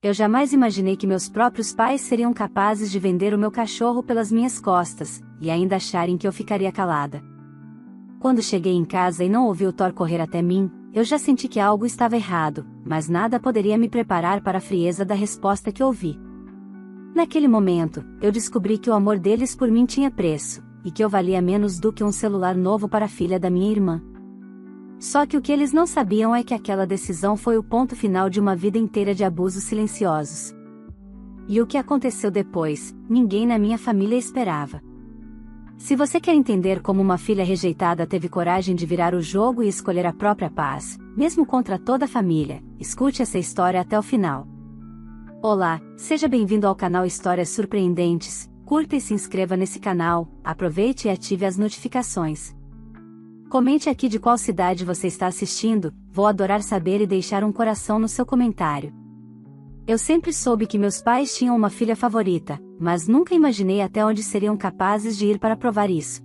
Eu jamais imaginei que meus próprios pais seriam capazes de vender o meu cachorro pelas minhas costas, e ainda acharem que eu ficaria calada. Quando cheguei em casa e não ouvi o Thor correr até mim, eu já senti que algo estava errado, mas nada poderia me preparar para a frieza da resposta que ouvi. Naquele momento, eu descobri que o amor deles por mim tinha preço, e que eu valia menos do que um celular novo para a filha da minha irmã. Só que o que eles não sabiam é que aquela decisão foi o ponto final de uma vida inteira de abusos silenciosos. E o que aconteceu depois, ninguém na minha família esperava. Se você quer entender como uma filha rejeitada teve coragem de virar o jogo e escolher a própria paz, mesmo contra toda a família, escute essa história até o final. Olá, seja bem-vindo ao canal Histórias Surpreendentes, curta e se inscreva nesse canal, aproveite e ative as notificações. Comente aqui de qual cidade você está assistindo, vou adorar saber e deixar um coração no seu comentário. Eu sempre soube que meus pais tinham uma filha favorita, mas nunca imaginei até onde seriam capazes de ir para provar isso.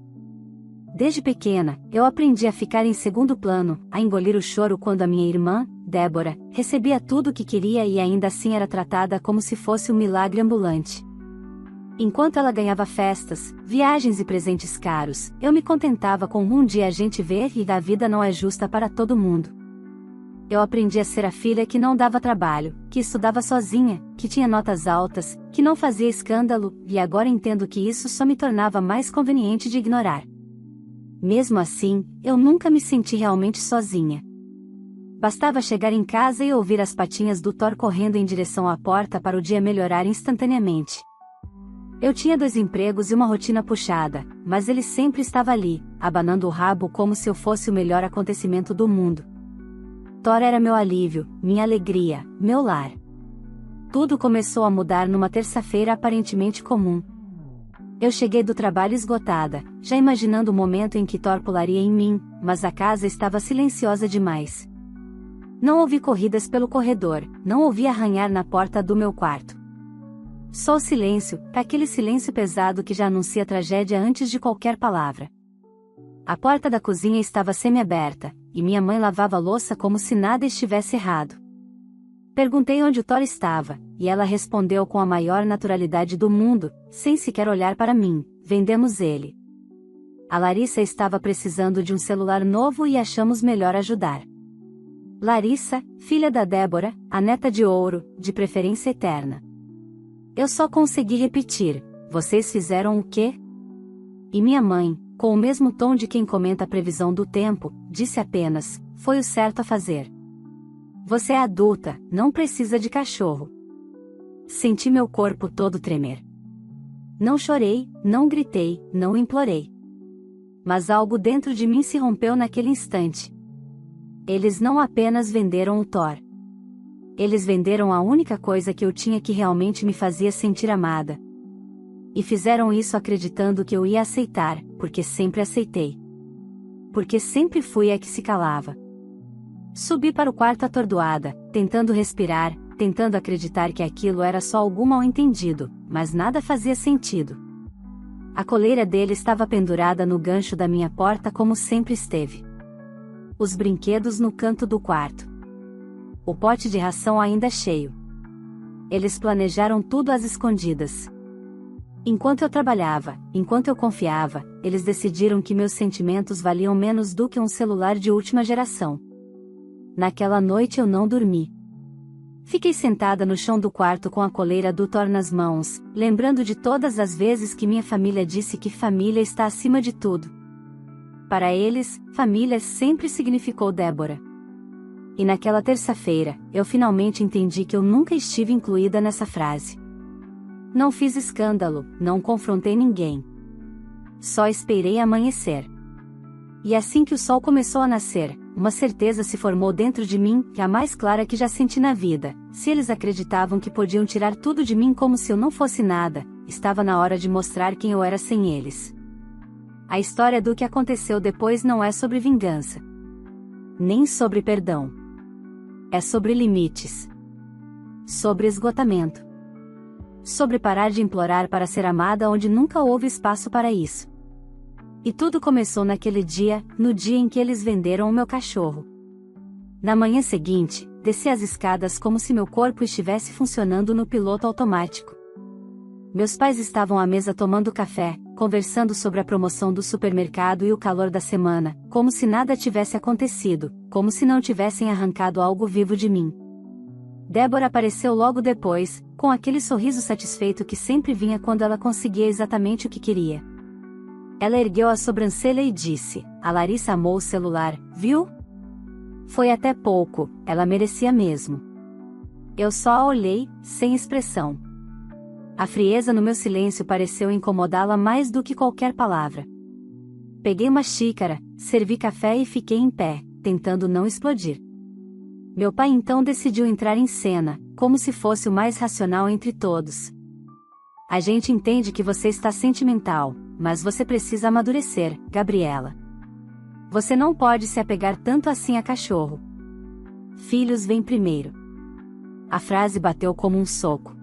Desde pequena, eu aprendi a ficar em segundo plano, a engolir o choro quando a minha irmã, Débora, recebia tudo o que queria e ainda assim era tratada como se fosse um milagre ambulante. Enquanto ela ganhava festas, viagens e presentes caros, eu me contentava com um dia a gente ver e a vida não é justa para todo mundo. Eu aprendi a ser a filha que não dava trabalho, que estudava sozinha, que tinha notas altas, que não fazia escândalo, e agora entendo que isso só me tornava mais conveniente de ignorar. Mesmo assim, eu nunca me senti realmente sozinha. Bastava chegar em casa e ouvir as patinhas do Thor correndo em direção à porta para o dia melhorar instantaneamente. Eu tinha 2 empregos e uma rotina puxada, mas ele sempre estava ali, abanando o rabo como se eu fosse o melhor acontecimento do mundo. Thor era meu alívio, minha alegria, meu lar. Tudo começou a mudar numa terça-feira aparentemente comum. Eu cheguei do trabalho esgotada, já imaginando o momento em que Thor pularia em mim, mas a casa estava silenciosa demais. Não ouvi corridas pelo corredor, não ouvi arranhar na porta do meu quarto. Só o silêncio, aquele silêncio pesado que já anuncia tragédia antes de qualquer palavra. A porta da cozinha estava semi-aberta, e minha mãe lavava a louça como se nada estivesse errado. Perguntei onde o Thor estava, e ela respondeu com a maior naturalidade do mundo, sem sequer olhar para mim: vendemos ele. A Larissa estava precisando de um celular novo e achamos melhor ajudar. Larissa, filha da Débora, a neta de ouro, de preferência eterna. Eu só consegui repetir: vocês fizeram o quê? E minha mãe, com o mesmo tom de quem comenta a previsão do tempo, disse apenas: foi o certo a fazer. Você é adulta, não precisa de cachorro. Senti meu corpo todo tremer. Não chorei, não gritei, não implorei. Mas algo dentro de mim se rompeu naquele instante. Eles não apenas venderam o Thor. Eles venderam a única coisa que eu tinha que realmente me fazia sentir amada. E fizeram isso acreditando que eu ia aceitar, porque sempre aceitei. Porque sempre fui a que se calava. Subi para o quarto atordoada, tentando respirar, tentando acreditar que aquilo era só algum mal-entendido, mas nada fazia sentido. A coleira dele estava pendurada no gancho da minha porta como sempre esteve. Os brinquedos no canto do quarto. O pote de ração ainda cheio. Eles planejaram tudo às escondidas. Enquanto eu trabalhava, enquanto eu confiava, eles decidiram que meus sentimentos valiam menos do que um celular de última geração. Naquela noite eu não dormi. Fiquei sentada no chão do quarto com a coleira do Thor nas mãos, lembrando de todas as vezes que minha família disse que família está acima de tudo. Para eles, família sempre significou Débora. E naquela terça-feira, eu finalmente entendi que eu nunca estive incluída nessa frase. Não fiz escândalo, não confrontei ninguém. Só esperei amanhecer. E assim que o sol começou a nascer, uma certeza se formou dentro de mim, que a mais clara que já senti na vida: se eles acreditavam que podiam tirar tudo de mim como se eu não fosse nada, estava na hora de mostrar quem eu era sem eles. A história do que aconteceu depois não é sobre vingança. Nem sobre perdão. É sobre limites. Sobre esgotamento. Sobre parar de implorar para ser amada onde nunca houve espaço para isso. E tudo começou naquele dia, no dia em que eles venderam o meu cachorro. Na manhã seguinte, desci as escadas como se meu corpo estivesse funcionando no piloto automático. Meus pais estavam à mesa tomando café, conversando sobre a promoção do supermercado e o calor da semana, como se nada tivesse acontecido, como se não tivessem arrancado algo vivo de mim. Débora apareceu logo depois, com aquele sorriso satisfeito que sempre vinha quando ela conseguia exatamente o que queria. Ela ergueu a sobrancelha e disse: "A Larissa amou o celular, viu? Foi até pouco, ela merecia mesmo." Eu só a olhei, sem expressão. A frieza no meu silêncio pareceu incomodá-la mais do que qualquer palavra. Peguei uma xícara, servi café e fiquei em pé, tentando não explodir. Meu pai então decidiu entrar em cena, como se fosse o mais racional entre todos. "A gente entende que você está sentimental, mas você precisa amadurecer, Gabriela. Você não pode se apegar tanto assim a cachorro. Filhos vêm primeiro." A frase bateu como um soco.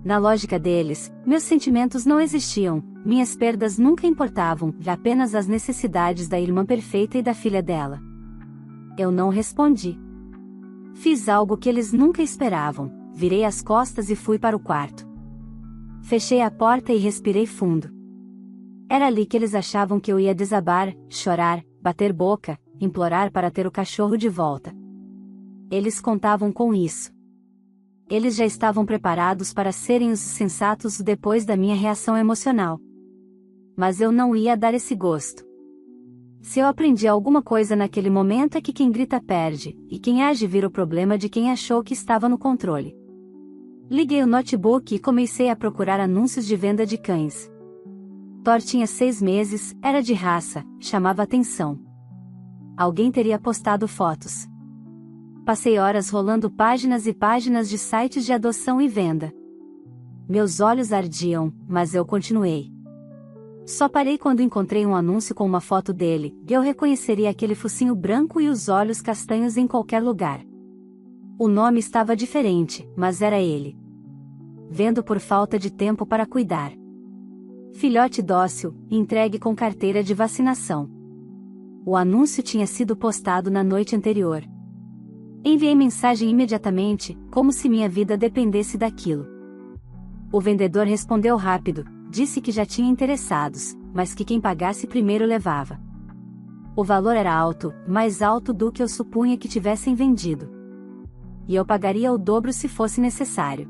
Na lógica deles, meus sentimentos não existiam, minhas perdas nunca importavam, apenas as necessidades da irmã perfeita e da filha dela. Eu não respondi. Fiz algo que eles nunca esperavam, virei as costas e fui para o quarto. Fechei a porta e respirei fundo. Era ali que eles achavam que eu ia desabar, chorar, bater boca, implorar para ter o cachorro de volta. Eles contavam com isso. Eles já estavam preparados para serem os sensatos depois da minha reação emocional. Mas eu não ia dar esse gosto. Se eu aprendi alguma coisa naquele momento é que quem grita perde, e quem age vira o problema de quem achou que estava no controle. Liguei o notebook e comecei a procurar anúncios de venda de cães. Thor tinha 6 meses, era de raça, chamava atenção. Alguém teria postado fotos. Passei horas rolando páginas e páginas de sites de adoção e venda. Meus olhos ardiam, mas eu continuei. Só parei quando encontrei um anúncio com uma foto dele, e eu reconheceria aquele focinho branco e os olhos castanhos em qualquer lugar. O nome estava diferente, mas era ele. Vendo por falta de tempo para cuidar. Filhote dócil, entregue com carteira de vacinação. O anúncio tinha sido postado na noite anterior. Enviei mensagem imediatamente, como se minha vida dependesse daquilo. O vendedor respondeu rápido, disse que já tinha interessados, mas que quem pagasse primeiro levava. O valor era alto, mais alto do que eu supunha que tivessem vendido. E eu pagaria o dobro se fosse necessário.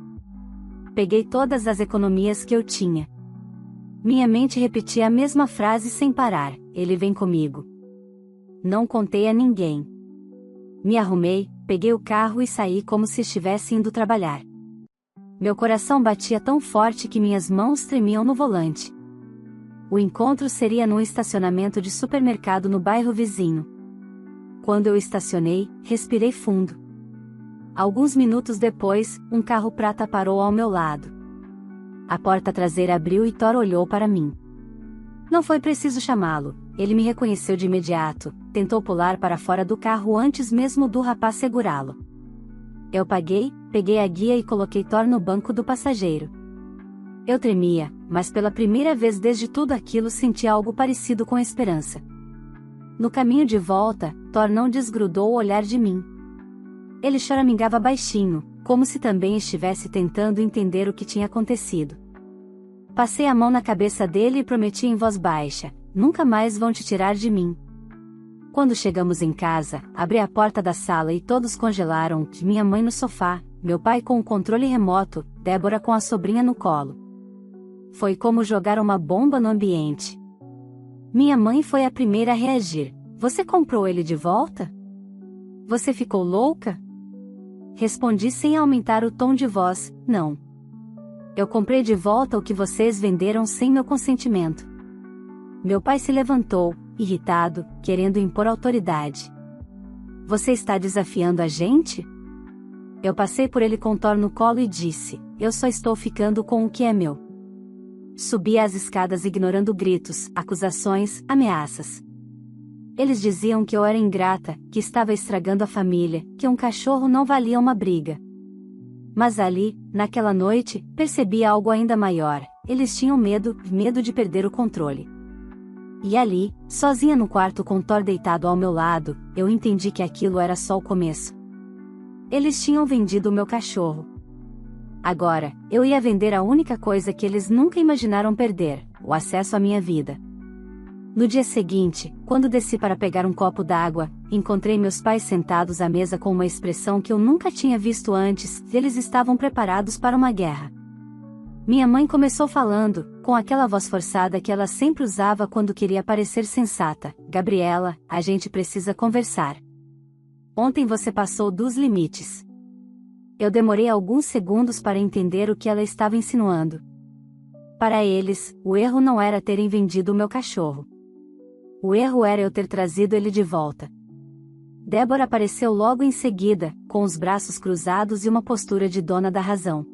Peguei todas as economias que eu tinha. Minha mente repetia a mesma frase sem parar: "Ele vem comigo." Não contei a ninguém. Me arrumei, peguei o carro e saí como se estivesse indo trabalhar. Meu coração batia tão forte que minhas mãos tremiam no volante. O encontro seria num estacionamento de supermercado no bairro vizinho. Quando eu estacionei, respirei fundo. Alguns minutos depois, um carro prata parou ao meu lado. A porta traseira abriu e Thor olhou para mim. Não foi preciso chamá-lo, ele me reconheceu de imediato, tentou pular para fora do carro antes mesmo do rapaz segurá-lo. Eu peguei a guia e coloquei Thor no banco do passageiro. Eu tremia, mas pela primeira vez desde tudo aquilo senti algo parecido com esperança. No caminho de volta, Thor não desgrudou o olhar de mim. Ele choramingava baixinho, como se também estivesse tentando entender o que tinha acontecido. Passei a mão na cabeça dele e prometi em voz baixa: "Nunca mais vão te tirar de mim." Quando chegamos em casa, abri a porta da sala e todos congelaram, minha mãe no sofá, meu pai com o controle remoto, Débora com a sobrinha no colo. Foi como jogar uma bomba no ambiente. Minha mãe foi a primeira a reagir: "Você comprou ele de volta? Você ficou louca?" Respondi sem aumentar o tom de voz: "Não. Eu comprei de volta o que vocês venderam sem meu consentimento." Meu pai se levantou, irritado, querendo impor autoridade. "Você está desafiando a gente?" Eu passei por ele com Thor no colo e disse: "Eu só estou ficando com o que é meu." Subi as escadas ignorando gritos, acusações, ameaças. Eles diziam que eu era ingrata, que estava estragando a família, que um cachorro não valia uma briga. Mas ali, naquela noite, percebi algo ainda maior: eles tinham medo de perder o controle. E ali, sozinha no quarto com Thor deitado ao meu lado, eu entendi que aquilo era só o começo. Eles tinham vendido o meu cachorro. Agora, eu ia vender a única coisa que eles nunca imaginaram perder: o acesso à minha vida. No dia seguinte, quando desci para pegar um copo d'água, encontrei meus pais sentados à mesa com uma expressão que eu nunca tinha visto antes. Eles estavam preparados para uma guerra. Minha mãe começou falando, com aquela voz forçada que ela sempre usava quando queria parecer sensata: Gabriela, a gente precisa conversar. Ontem você passou dos limites. Eu demorei alguns segundos para entender o que ela estava insinuando. Para eles, o erro não era terem vendido o meu cachorro. O erro era eu ter trazido ele de volta. Débora apareceu logo em seguida, com os braços cruzados e uma postura de dona da razão.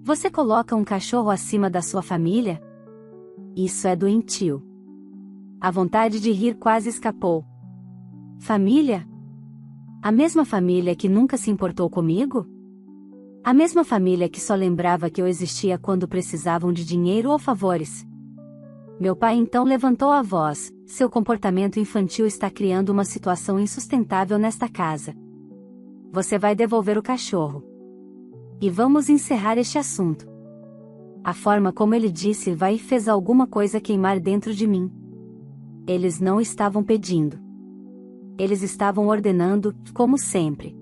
Você coloca um cachorro acima da sua família? Isso é doentio. A vontade de rir quase escapou. Família? A mesma família que nunca se importou comigo? A mesma família que só lembrava que eu existia quando precisavam de dinheiro ou favores? Meu pai então levantou a voz: seu comportamento infantil está criando uma situação insustentável nesta casa. Você vai devolver o cachorro. E vamos encerrar este assunto. A forma como ele disse vai fez alguma coisa queimar dentro de mim. Eles não estavam pedindo. Eles estavam ordenando, como sempre.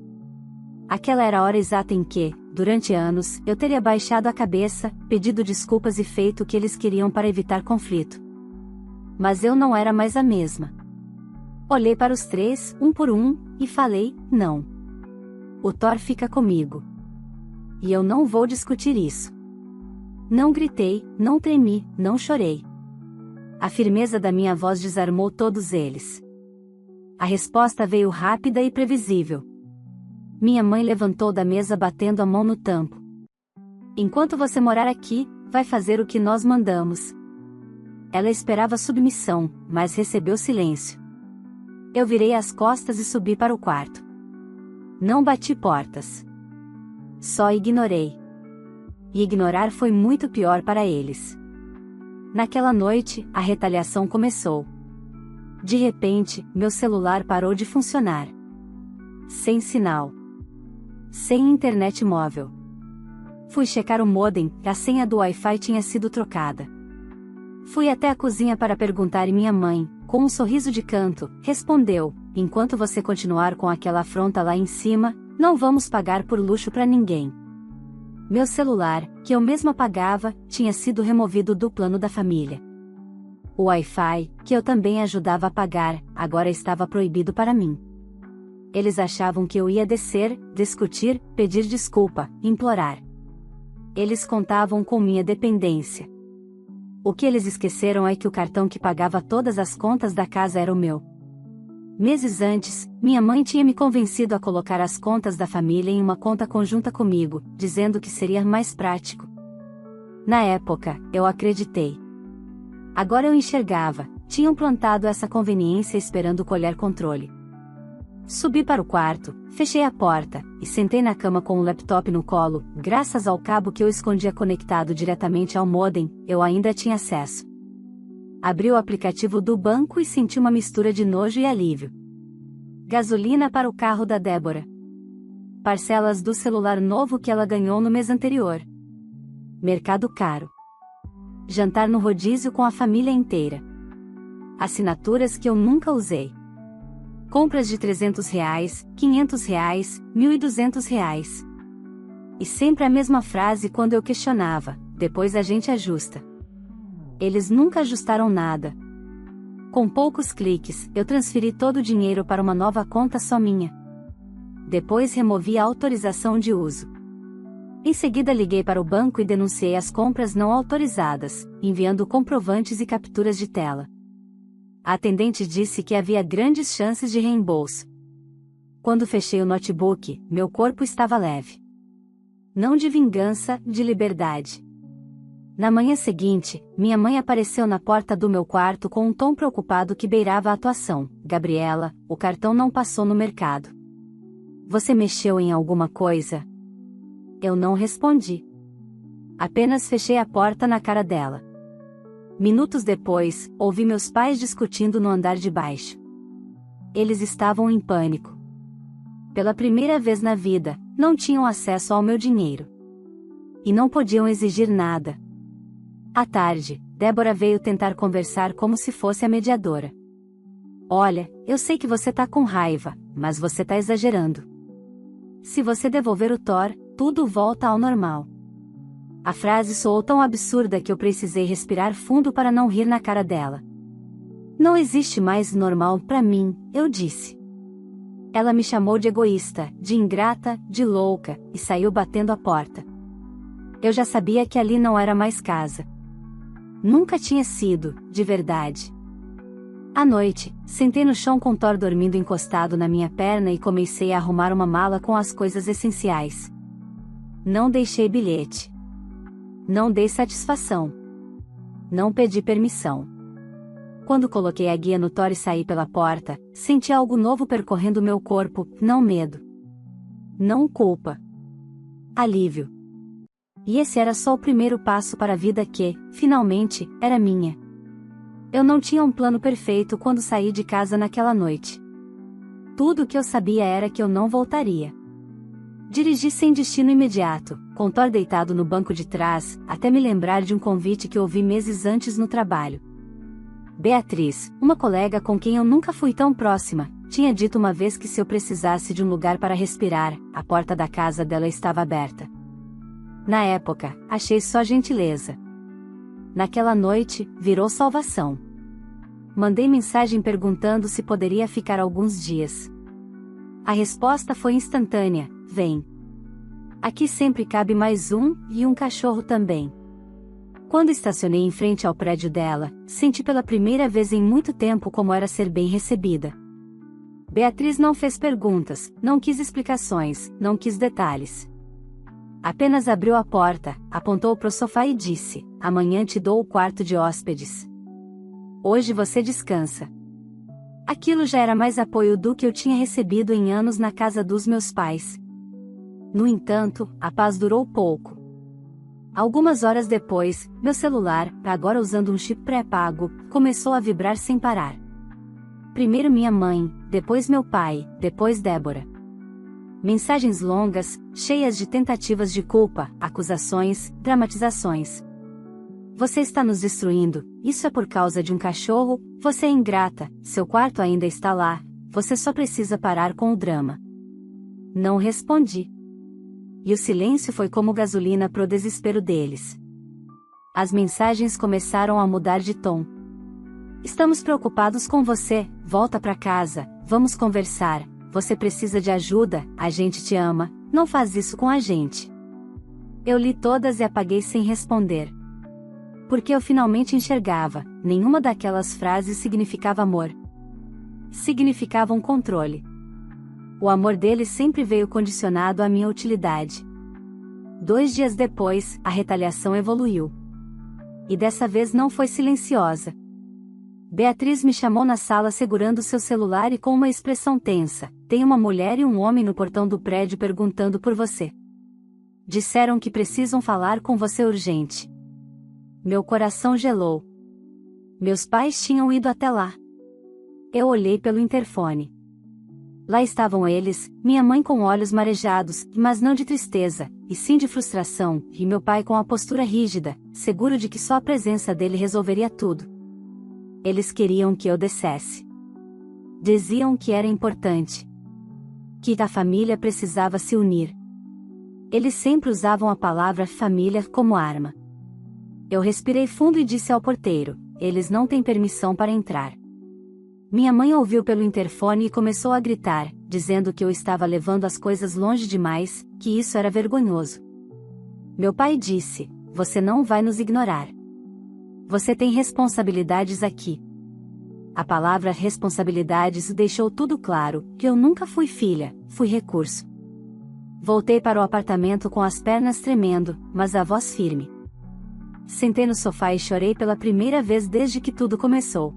Aquela era a hora exata em que, durante anos, eu teria baixado a cabeça, pedido desculpas e feito o que eles queriam para evitar conflito. Mas eu não era mais a mesma. Olhei para os três, um por um, e falei: não. O Thor fica comigo. E eu não vou discutir isso. Não gritei, não tremi, não chorei. A firmeza da minha voz desarmou todos eles. A resposta veio rápida e previsível. Minha mãe levantou da mesa batendo a mão no tampo. Enquanto você morar aqui, vai fazer o que nós mandamos. Ela esperava submissão, mas recebeu silêncio. Eu virei as costas e subi para o quarto. Não bati portas. Só ignorei. E ignorar foi muito pior para eles. Naquela noite, a retaliação começou. De repente, meu celular parou de funcionar. Sem sinal. Sem internet móvel. Fui checar o modem, a senha do Wi-Fi tinha sido trocada. Fui até a cozinha para perguntar e minha mãe, com um sorriso de canto, respondeu: enquanto você continuar com aquela afronta lá em cima, não vamos pagar por luxo para ninguém. Meu celular, que eu mesma pagava, tinha sido removido do plano da família. O Wi-Fi, que eu também ajudava a pagar, agora estava proibido para mim. Eles achavam que eu ia descer, discutir, pedir desculpa, implorar. Eles contavam com minha dependência. O que eles esqueceram é que o cartão que pagava todas as contas da casa era o meu. Meses antes, minha mãe tinha me convencido a colocar as contas da família em uma conta conjunta comigo, dizendo que seria mais prático. Na época, eu acreditei. Agora eu enxergava, tinham plantado essa conveniência esperando colher controle. Subi para o quarto, fechei a porta, e sentei na cama com o laptop no colo. Graças ao cabo que eu escondia conectado diretamente ao modem, eu ainda tinha acesso. Abri o aplicativo do banco e senti uma mistura de nojo e alívio. Gasolina para o carro da Débora. Parcelas do celular novo que ela ganhou no mês anterior. Mercado caro. Jantar no rodízio com a família inteira. Assinaturas que eu nunca usei. Compras de R$300, R$500, R$1.200. E sempre a mesma frase quando eu questionava: depois a gente ajusta. Eles nunca ajustaram nada. Com poucos cliques, eu transferi todo o dinheiro para uma nova conta só minha. Depois removi a autorização de uso. Em seguida liguei para o banco e denunciei as compras não autorizadas, enviando comprovantes e capturas de tela. A atendente disse que havia grandes chances de reembolso. Quando fechei o notebook, meu corpo estava leve. Não de vingança, de liberdade. Na manhã seguinte, minha mãe apareceu na porta do meu quarto com um tom preocupado que beirava a atuação. Gabriela, o cartão não passou no mercado. Você mexeu em alguma coisa? Eu não respondi. Apenas fechei a porta na cara dela. Minutos depois, ouvi meus pais discutindo no andar de baixo. Eles estavam em pânico. Pela primeira vez na vida, não tinham acesso ao meu dinheiro. E não podiam exigir nada. À tarde, Débora veio tentar conversar como se fosse a mediadora. Olha, eu sei que você tá com raiva, mas você tá exagerando. Se você devolver o Thor, tudo volta ao normal. A frase soou tão absurda que eu precisei respirar fundo para não rir na cara dela. Não existe mais normal pra mim, eu disse. Ela me chamou de egoísta, de ingrata, de louca, e saiu batendo a porta. Eu já sabia que ali não era mais casa. Nunca tinha sido, de verdade. À noite, sentei no chão com Thor dormindo encostado na minha perna e comecei a arrumar uma mala com as coisas essenciais. Não deixei bilhete. Não dei satisfação. Não pedi permissão. Quando coloquei a guia no Thor e saí pela porta, senti algo novo percorrendo meu corpo, não medo. Não culpa. Alívio. E esse era só o primeiro passo para a vida que, finalmente, era minha. Eu não tinha um plano perfeito quando saí de casa naquela noite. Tudo o que eu sabia era que eu não voltaria. Dirigi sem destino imediato, com Thor deitado no banco de trás, até me lembrar de um convite que ouvi meses antes no trabalho. Beatriz, uma colega com quem eu nunca fui tão próxima, tinha dito uma vez que se eu precisasse de um lugar para respirar, a porta da casa dela estava aberta. Na época, achei só gentileza. Naquela noite, virou salvação. Mandei mensagem perguntando se poderia ficar alguns dias. A resposta foi instantânea: vem. Aqui sempre cabe mais um, e um cachorro também. Quando estacionei em frente ao prédio dela, senti pela primeira vez em muito tempo como era ser bem recebida. Beatriz não fez perguntas, não quis explicações, não quis detalhes. Apenas abriu a porta, apontou pro sofá e disse: amanhã te dou o quarto de hóspedes. Hoje você descansa. Aquilo já era mais apoio do que eu tinha recebido em anos na casa dos meus pais. No entanto, a paz durou pouco. Algumas horas depois, meu celular, agora usando um chip pré-pago, começou a vibrar sem parar. Primeiro minha mãe, depois meu pai, depois Débora. Mensagens longas, cheias de tentativas de culpa, acusações, dramatizações. Você está nos destruindo, isso é por causa de um cachorro, você é ingrata, seu quarto ainda está lá, você só precisa parar com o drama. Não respondi. E o silêncio foi como gasolina pro desespero deles. As mensagens começaram a mudar de tom. Estamos preocupados com você, volta pra casa, vamos conversar. Você precisa de ajuda, a gente te ama, não faz isso com a gente. Eu li todas e apaguei sem responder. Porque eu finalmente enxergava, nenhuma daquelas frases significava amor. Significavam controle. O amor deles sempre veio condicionado à minha utilidade. 2 dias depois, a retaliação evoluiu. E dessa vez não foi silenciosa. Beatriz me chamou na sala segurando seu celular e com uma expressão tensa: tem uma mulher e um homem no portão do prédio perguntando por você. Disseram que precisam falar com você urgente. Meu coração gelou. Meus pais tinham ido até lá. Eu olhei pelo interfone. Lá estavam eles, minha mãe com olhos marejados, mas não de tristeza, e sim de frustração, e meu pai com a postura rígida, seguro de que só a presença dele resolveria tudo. Eles queriam que eu descesse. Diziam que era importante. Que a família precisava se unir. Eles sempre usavam a palavra família como arma. Eu respirei fundo e disse ao porteiro: eles não têm permissão para entrar. Minha mãe ouviu pelo interfone e começou a gritar, dizendo que eu estava levando as coisas longe demais, que isso era vergonhoso. Meu pai disse: você não vai nos ignorar. Você tem responsabilidades aqui. A palavra responsabilidades deixou tudo claro, que eu nunca fui filha, fui recurso. Voltei para o apartamento com as pernas tremendo, mas a voz firme. Sentei no sofá e chorei pela primeira vez desde que tudo começou.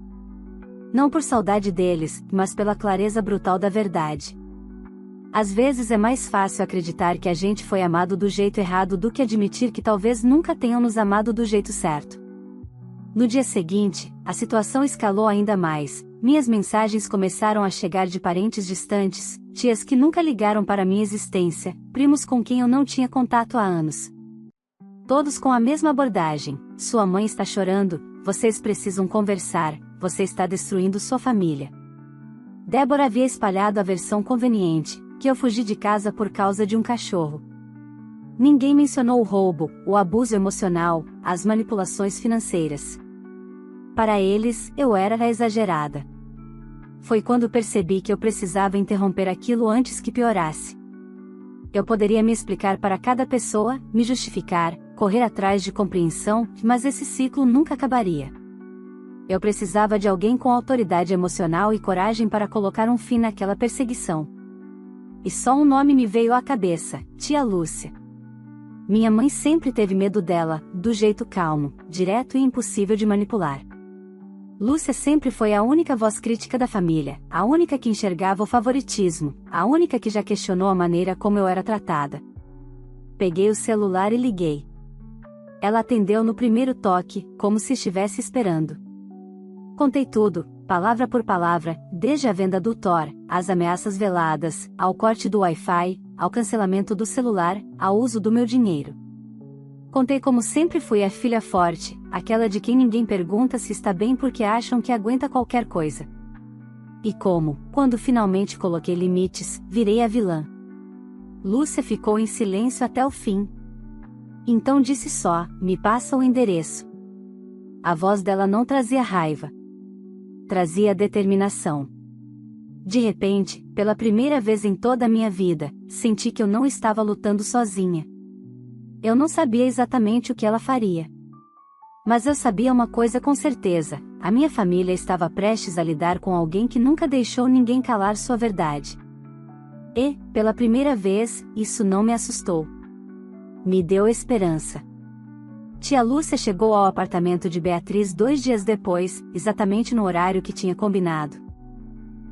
Não por saudade deles, mas pela clareza brutal da verdade. Às vezes é mais fácil acreditar que a gente foi amado do jeito errado do que admitir que talvez nunca tenham nos amado do jeito certo. No dia seguinte, a situação escalou ainda mais, minhas mensagens começaram a chegar de parentes distantes, tias que nunca ligaram para minha existência, primos com quem eu não tinha contato há anos. Todos com a mesma abordagem: sua mãe está chorando, vocês precisam conversar, você está destruindo sua família. Débora havia espalhado a versão conveniente, que eu fugi de casa por causa de um cachorro. Ninguém mencionou o roubo, o abuso emocional, as manipulações financeiras. Para eles, eu era a exagerada. Foi quando percebi que eu precisava interromper aquilo antes que piorasse. Eu poderia me explicar para cada pessoa, me justificar, correr atrás de compreensão, mas esse ciclo nunca acabaria. Eu precisava de alguém com autoridade emocional e coragem para colocar um fim naquela perseguição. E só um nome me veio à cabeça: Tia Lúcia. Minha mãe sempre teve medo dela, do jeito calmo, direto e impossível de manipular. Lúcia sempre foi a única voz crítica da família, a única que enxergava o favoritismo, a única que já questionou a maneira como eu era tratada. Peguei o celular e liguei. Ela atendeu no primeiro toque, como se estivesse esperando. Contei tudo, palavra por palavra, desde a venda do Thor, às ameaças veladas, ao corte do Wi-Fi, ao cancelamento do celular, ao uso do meu dinheiro. Contei como sempre fui a filha forte, aquela de quem ninguém pergunta se está bem porque acham que aguenta qualquer coisa. E como, quando finalmente coloquei limites, virei a vilã. Lúcia ficou em silêncio até o fim. Então disse só: me passa o endereço. A voz dela não trazia raiva. Trazia determinação. De repente, pela primeira vez em toda a minha vida, senti que eu não estava lutando sozinha. Eu não sabia exatamente o que ela faria. Mas eu sabia uma coisa com certeza: a minha família estava prestes a lidar com alguém que nunca deixou ninguém calar sua verdade. E, pela primeira vez, isso não me assustou. Me deu esperança. Tia Lúcia chegou ao apartamento de Beatriz 2 dias depois, exatamente no horário que tinha combinado.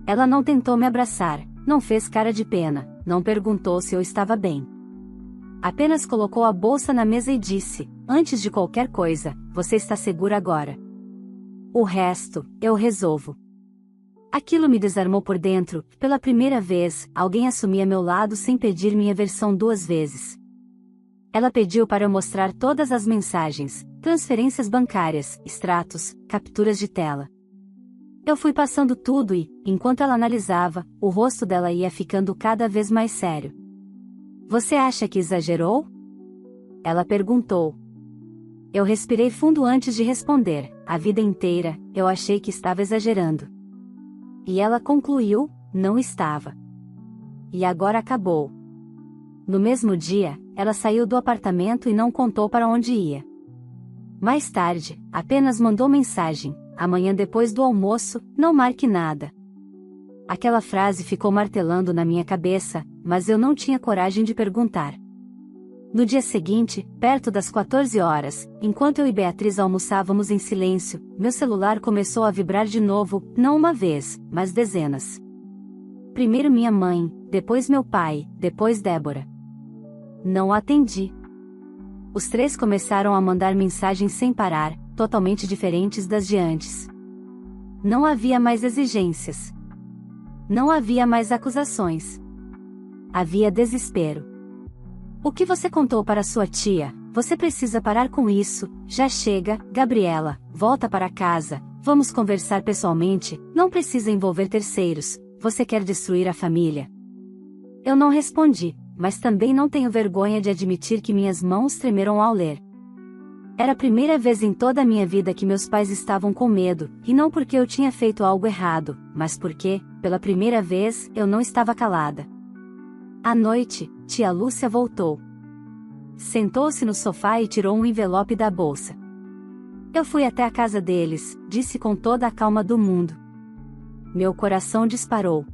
Ela não tentou me abraçar, não fez cara de pena, não perguntou se eu estava bem. Apenas colocou a bolsa na mesa e disse: antes de qualquer coisa, você está segura agora. O resto, eu resolvo. Aquilo me desarmou por dentro. Pela primeira vez, alguém assumia meu lado sem pedir minha versão 2 vezes. Ela pediu para eu mostrar todas as mensagens, transferências bancárias, extratos, capturas de tela. Eu fui passando tudo e, enquanto ela analisava, o rosto dela ia ficando cada vez mais sério. Você acha que exagerou? Ela perguntou. Eu respirei fundo antes de responder: a vida inteira, eu achei que estava exagerando. E ela concluiu: não estava. E agora acabou. No mesmo dia, ela saiu do apartamento e não contou para onde ia. Mais tarde, apenas mandou mensagem: amanhã depois do almoço, não marque nada. Aquela frase ficou martelando na minha cabeça, mas eu não tinha coragem de perguntar. No dia seguinte, perto das 14 horas, enquanto eu e Beatriz almoçávamos em silêncio, meu celular começou a vibrar de novo, não uma vez, mas dezenas. Primeiro minha mãe, depois meu pai, depois Débora. Não atendi. Os 3 começaram a mandar mensagens sem parar, totalmente diferentes das de antes. Não havia mais exigências. Não havia mais acusações. Havia desespero. O que você contou para sua tia? Você precisa parar com isso. Já chega, Gabriela, volta para casa, vamos conversar pessoalmente, não precisa envolver terceiros, você quer destruir a família. Eu não respondi, mas também não tenho vergonha de admitir que minhas mãos tremeram ao ler. Era a primeira vez em toda a minha vida que meus pais estavam com medo, e não porque eu tinha feito algo errado, mas porque, pela primeira vez, eu não estava calada. À noite, tia Lúcia voltou. Sentou-se no sofá e tirou um envelope da bolsa. Eu fui até a casa deles, disse com toda a calma do mundo. Meu coração disparou.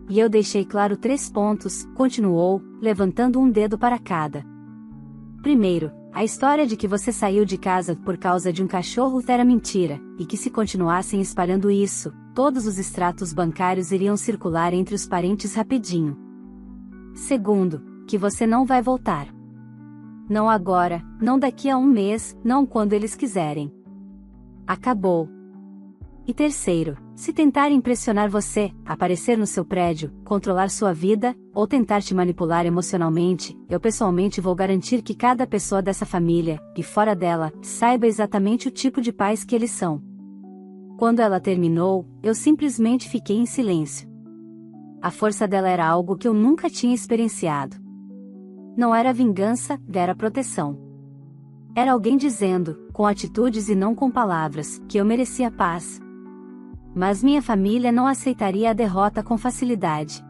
E eu deixei claro 3 pontos, continuou, levantando um dedo para cada. Primeiro, a história de que você saiu de casa por causa de um cachorro era mentira, e que se continuassem espalhando isso, todos os extratos bancários iriam circular entre os parentes rapidinho. Segundo, que você não vai voltar. Não agora, não daqui a 1 mês, não quando eles quiserem. Acabou. E terceiro, Se tentar impressionar você, aparecer no seu prédio, controlar sua vida, ou tentar te manipular emocionalmente, eu pessoalmente vou garantir que cada pessoa dessa família, e fora dela, saiba exatamente o tipo de pais que eles são. Quando ela terminou, eu simplesmente fiquei em silêncio. A força dela era algo que eu nunca tinha experienciado. Não era vingança, era proteção. Era alguém dizendo, com atitudes e não com palavras, que eu merecia paz. Mas minha família não aceitaria a derrota com facilidade.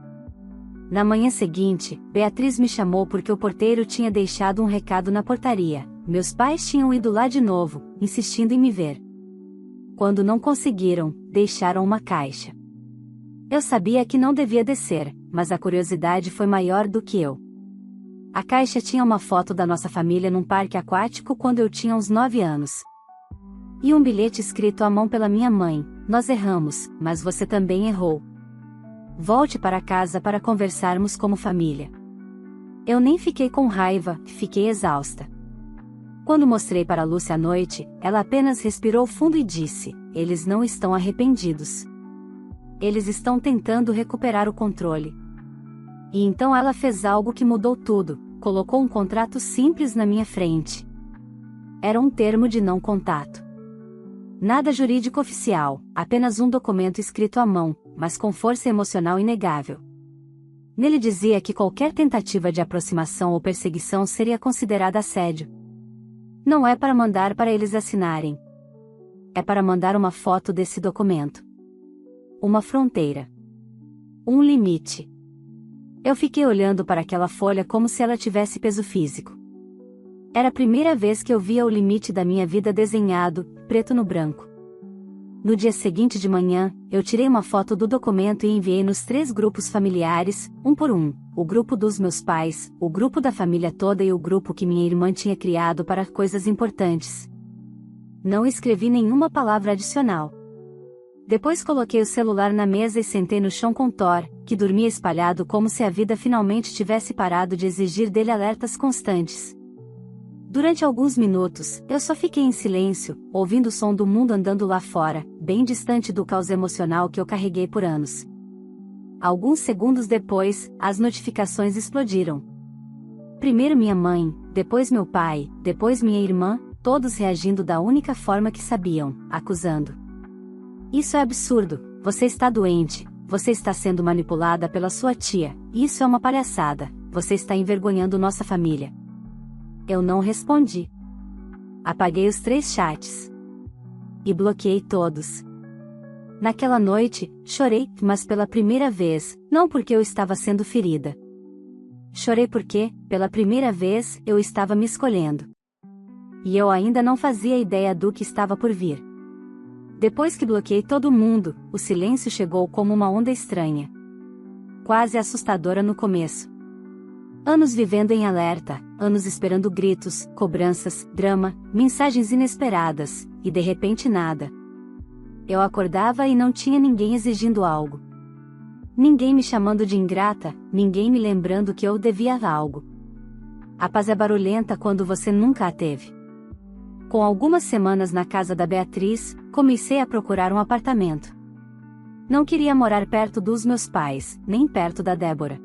Na manhã seguinte, Beatriz me chamou porque o porteiro tinha deixado um recado na portaria. Meus pais tinham ido lá de novo, insistindo em me ver. Quando não conseguiram, deixaram uma caixa. Eu sabia que não devia descer, mas a curiosidade foi maior do que eu. A caixa tinha uma foto da nossa família num parque aquático quando eu tinha uns 9 anos. E um bilhete escrito à mão pela minha mãe: nós erramos, mas você também errou. Volte para casa para conversarmos como família. Eu nem fiquei com raiva, fiquei exausta. Quando mostrei para Lúcia à noite, ela apenas respirou fundo e disse: eles não estão arrependidos. Eles estão tentando recuperar o controle. E então ela fez algo que mudou tudo, colocou um contrato simples na minha frente. Era um termo de não contato. Nada jurídico oficial, apenas um documento escrito à mão, mas com força emocional inegável. Nele dizia que qualquer tentativa de aproximação ou perseguição seria considerada assédio. Não é para mandar para eles assinarem. É para mandar uma foto desse documento. Uma fronteira. Um limite. Eu fiquei olhando para aquela folha como se ela tivesse peso físico. Era a primeira vez que eu via o limite da minha vida desenhado, preto no branco. No dia seguinte de manhã, eu tirei uma foto do documento e enviei nos 3 grupos familiares, um por um: o grupo dos meus pais, o grupo da família toda e o grupo que minha irmã tinha criado para coisas importantes. Não escrevi nenhuma palavra adicional. Depois coloquei o celular na mesa e sentei no chão com Thor, que dormia espalhado como se a vida finalmente tivesse parado de exigir dele alertas constantes. Durante alguns minutos, eu só fiquei em silêncio, ouvindo o som do mundo andando lá fora, bem distante do caos emocional que eu carreguei por anos. Alguns segundos depois, as notificações explodiram. Primeiro minha mãe, depois meu pai, depois minha irmã, todos reagindo da única forma que sabiam, acusando. Isso é absurdo, você está doente, você está sendo manipulada pela sua tia, isso é uma palhaçada, você está envergonhando nossa família. Eu não respondi. Apaguei os 3 chats. E bloqueei todos. Naquela noite, chorei, mas pela primeira vez, não porque eu estava sendo ferida. Chorei porque, pela primeira vez, eu estava me escolhendo. E eu ainda não fazia ideia do que estava por vir. Depois que bloqueei todo mundo, o silêncio chegou como uma onda estranha. Quase assustadora no começo. Anos vivendo em alerta, anos esperando gritos, cobranças, drama, mensagens inesperadas, e de repente nada. Eu acordava e não tinha ninguém exigindo algo. Ninguém me chamando de ingrata, ninguém me lembrando que eu devia algo. A paz é barulhenta quando você nunca a teve. Com algumas semanas na casa da Beatriz, comecei a procurar um apartamento. Não queria morar perto dos meus pais, nem perto da Débora.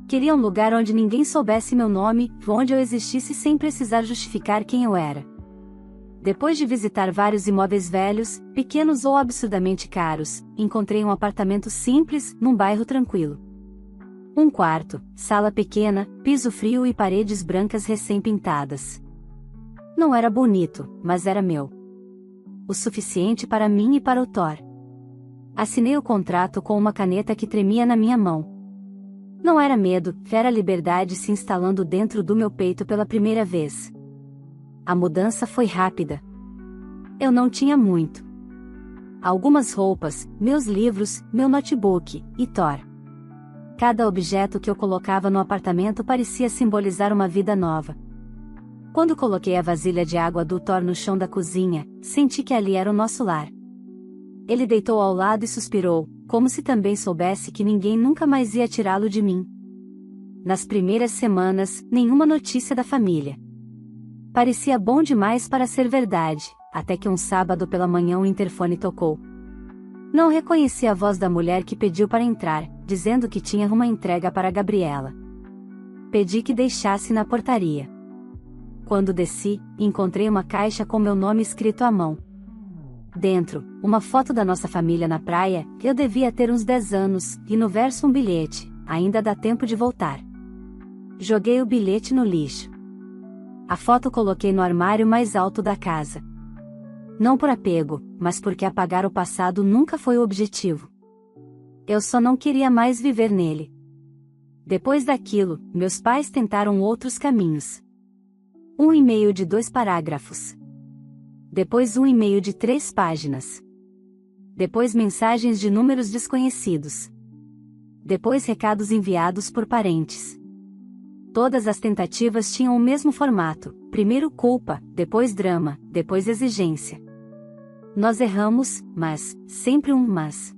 Queria um lugar onde ninguém soubesse meu nome, onde eu existisse sem precisar justificar quem eu era. Depois de visitar vários imóveis velhos, pequenos ou absurdamente caros, encontrei um apartamento simples, num bairro tranquilo. Um quarto, sala pequena, piso frio e paredes brancas recém-pintadas. Não era bonito, mas era meu. O suficiente para mim e para o Thor. Assinei o contrato com uma caneta que tremia na minha mão. Não era medo, era liberdade se instalando dentro do meu peito pela primeira vez. A mudança foi rápida. Eu não tinha muito. Algumas roupas, meus livros, meu notebook, e Thor. Cada objeto que eu colocava no apartamento parecia simbolizar uma vida nova. Quando coloquei a vasilha de água do Thor no chão da cozinha, senti que ali era o nosso lar. Ele deitou ao lado e suspirou, como se também soubesse que ninguém nunca mais ia tirá-lo de mim. Nas primeiras semanas, nenhuma notícia da família. Parecia bom demais para ser verdade, até que um sábado pela manhã o interfone tocou. Não reconheci a voz da mulher que pediu para entrar, dizendo que tinha uma entrega para Gabriela. Pedi que deixasse na portaria. Quando desci, encontrei uma caixa com meu nome escrito à mão. Dentro, uma foto da nossa família na praia, eu devia ter uns 10 anos, e no verso um bilhete: ainda dá tempo de voltar. Joguei o bilhete no lixo. A foto coloquei no armário mais alto da casa. Não por apego, mas porque apagar o passado nunca foi o objetivo. Eu só não queria mais viver nele. Depois daquilo, meus pais tentaram outros caminhos. Um e-mail de 2 parágrafos. Depois um e-mail de 3 páginas. Depois mensagens de números desconhecidos. Depois recados enviados por parentes. Todas as tentativas tinham o mesmo formato: primeiro culpa, depois drama, depois exigência. Nós erramos, mas, sempre um mas.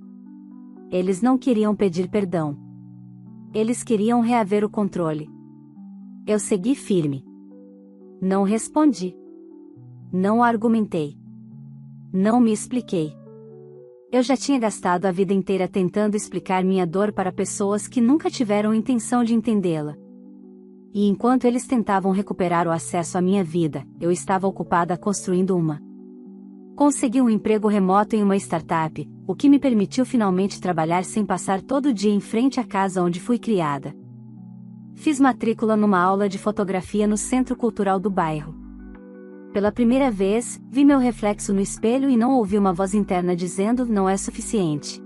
Eles não queriam pedir perdão. Eles queriam reaver o controle. Eu segui firme. Não respondi. Não argumentei. Não me expliquei. Eu já tinha gastado a vida inteira tentando explicar minha dor para pessoas que nunca tiveram intenção de entendê-la. E enquanto eles tentavam recuperar o acesso à minha vida, eu estava ocupada construindo uma. Consegui um emprego remoto em uma startup, o que me permitiu finalmente trabalhar sem passar todo dia em frente à casa onde fui criada. Fiz matrícula numa aula de fotografia no Centro Cultural do bairro. Pela primeira vez, vi meu reflexo no espelho e não ouvi uma voz interna dizendo: não é suficiente.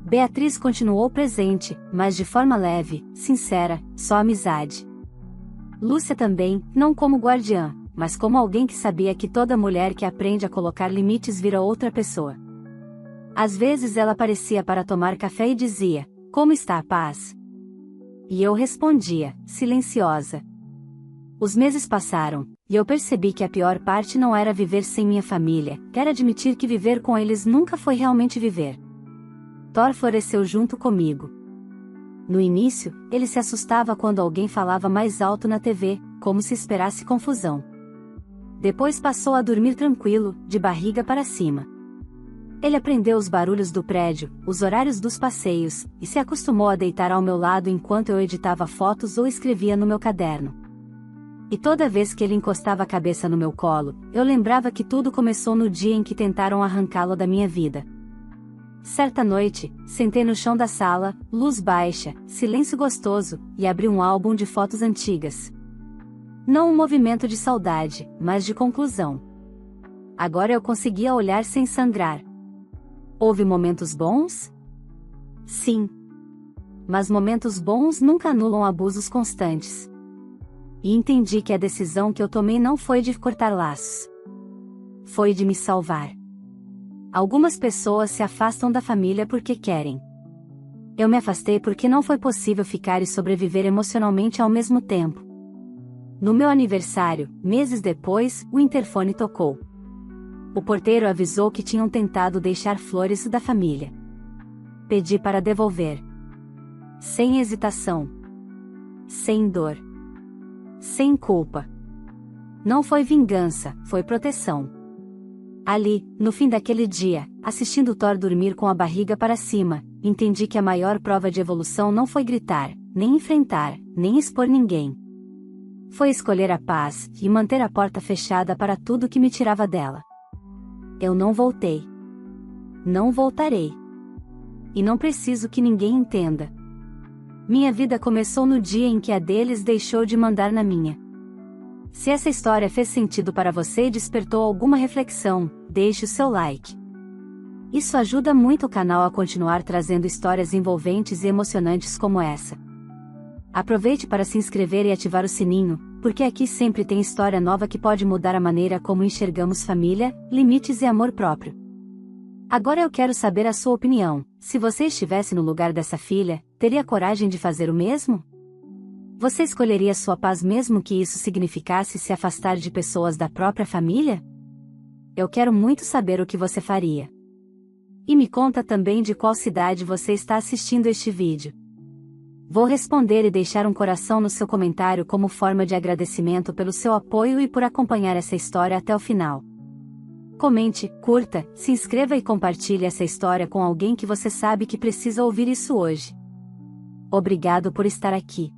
Beatriz continuou presente, mas de forma leve, sincera, só amizade. Lúcia também, não como guardiã, mas como alguém que sabia que toda mulher que aprende a colocar limites vira outra pessoa. Às vezes ela aparecia para tomar café e dizia: como está a paz? E eu respondia, silenciosa. Os meses passaram, e eu percebi que a pior parte não era viver sem minha família, era admitir que viver com eles nunca foi realmente viver. Thor floresceu junto comigo. No início, ele se assustava quando alguém falava mais alto na TV, como se esperasse confusão. Depois passou a dormir tranquilo, de barriga para cima. Ele aprendeu os barulhos do prédio, os horários dos passeios, e se acostumou a deitar ao meu lado enquanto eu editava fotos ou escrevia no meu caderno. E toda vez que ele encostava a cabeça no meu colo, eu lembrava que tudo começou no dia em que tentaram arrancá-lo da minha vida. Certa noite, sentei no chão da sala, luz baixa, silêncio gostoso, e abri um álbum de fotos antigas. Não um movimento de saudade, mas de conclusão. Agora eu conseguia olhar sem sangrar. Houve momentos bons? Sim. Mas momentos bons nunca anulam abusos constantes. E entendi que a decisão que eu tomei não foi de cortar laços. Foi de me salvar. Algumas pessoas se afastam da família porque querem. Eu me afastei porque não foi possível ficar e sobreviver emocionalmente ao mesmo tempo. No meu aniversário, meses depois, o interfone tocou. O porteiro avisou que tinham tentado deixar flores da família. Pedi para devolver. Sem hesitação. Sem dor. Sem culpa. Não foi vingança, foi proteção. Ali, no fim daquele dia, assistindo Thor dormir com a barriga para cima, entendi que a maior prova de evolução não foi gritar, nem enfrentar, nem expor ninguém. Foi escolher a paz e manter a porta fechada para tudo que me tirava dela. Eu não voltei. Não voltarei. E não preciso que ninguém entenda. Minha vida começou no dia em que a deles deixou de mandar na minha. Se essa história fez sentido para você e despertou alguma reflexão, deixe o seu like. Isso ajuda muito o canal a continuar trazendo histórias envolventes e emocionantes como essa. Aproveite para se inscrever e ativar o sininho, porque aqui sempre tem história nova que pode mudar a maneira como enxergamos família, limites e amor próprio. Agora eu quero saber a sua opinião. Se você estivesse no lugar dessa filha, teria coragem de fazer o mesmo? Você escolheria sua paz mesmo que isso significasse se afastar de pessoas da própria família? Eu quero muito saber o que você faria. E me conta também de qual cidade você está assistindo este vídeo. Vou responder e deixar um coração no seu comentário como forma de agradecimento pelo seu apoio e por acompanhar essa história até o final. Comente, curta, se inscreva e compartilhe essa história com alguém que você sabe que precisa ouvir isso hoje. Obrigado por estar aqui.